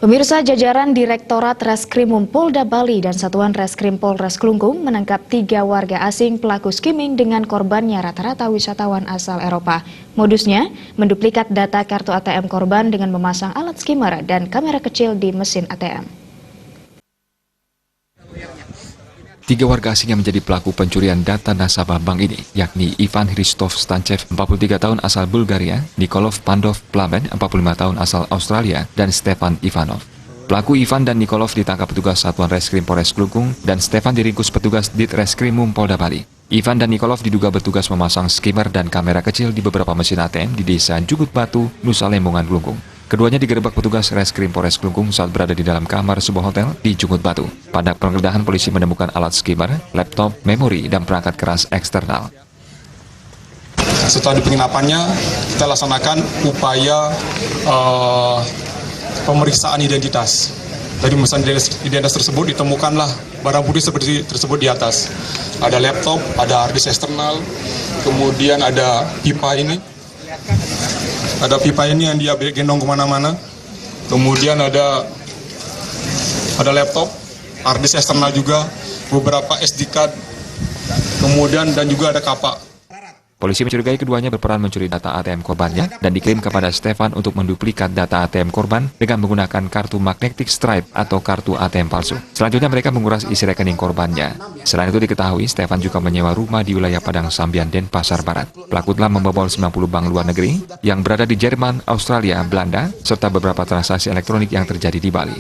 Pemirsa, jajaran Direktorat Reskrimum Polda Bali dan Satuan Reskrim Polres Klungkung menangkap 3 warga asing pelaku skimming dengan korbannya rata-rata wisatawan asal Eropa. Modusnya, menduplikat data kartu ATM korban dengan memasang alat skimmer dan kamera kecil di mesin ATM. 3 warga asing yang menjadi pelaku pencurian data nasabah bank ini, yakni Ivan Hristov Stanchev, 43 tahun asal Bulgaria, Nikolov Pandov Plamen, 45 tahun asal Australia, dan Stefan Ivanov. Pelaku Ivan dan Nikolov ditangkap petugas Satuan Reskrim Polres Klungkung dan Stefan diringkus petugas Ditreskrimum Polda Bali. Ivan dan Nikolov diduga bertugas memasang skimmer dan kamera kecil di beberapa mesin ATM di desa Jugut Batu, Nusa Lembongan, Klungkung. Keduanya digerebek petugas Reskrim Polres Klungkung saat berada di dalam kamar sebuah hotel di Jugut Batu. Pada penggeledahan, polisi menemukan alat skimmer, laptop, memori, dan perangkat keras eksternal. Setelah di penginapannya, kita laksanakan upaya pemeriksaan identitas. Dari mesin identitas tersebut ditemukanlah barang bukti seperti tersebut di atas. Ada laptop, ada hard disk eksternal, kemudian ada pipa ini. Ada pipa ini yang dia gendong kemana-mana. Kemudian ada laptop, hard disk eksternal juga, beberapa SD card, kemudian dan juga ada kapak. Polisi mencurigai keduanya berperan mencuri data ATM korbannya dan diklaim kepada Stefan untuk menduplikat data ATM korban dengan menggunakan kartu magnetic stripe atau kartu ATM palsu. Selanjutnya mereka menguras isi rekening korbannya. Selain itu diketahui Stefan juga menyewa rumah di wilayah Padang Sambian, Denpasar Barat. Pelaku telah membobol 90 bank luar negeri yang berada di Jerman, Australia, Belanda, serta beberapa transaksi elektronik yang terjadi di Bali.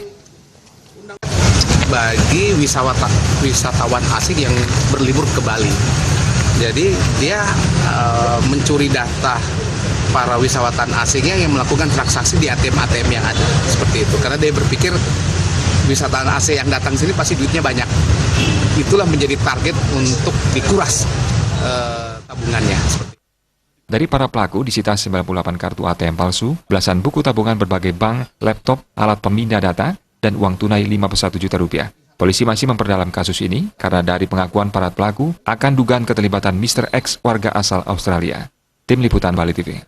Bagi wisatawan asing yang berlibur ke Bali. Jadi dia mencuri data para wisatawan asingnya yang melakukan transaksi di ATM-ATM yang ada, seperti itu. Karena dia berpikir wisatawan asing yang datang sini pasti duitnya banyak. Itulah menjadi target untuk dikuras tabungannya. Dari para pelaku disita 98 kartu ATM palsu, belasan buku tabungan berbagai bank, laptop, alat pemindah data, dan uang tunai 51 juta rupiah. Polisi masih memperdalam kasus ini karena dari pengakuan para pelaku akan dugaan keterlibatan Mr. X warga asal Australia. Tim Liputan Bali TV.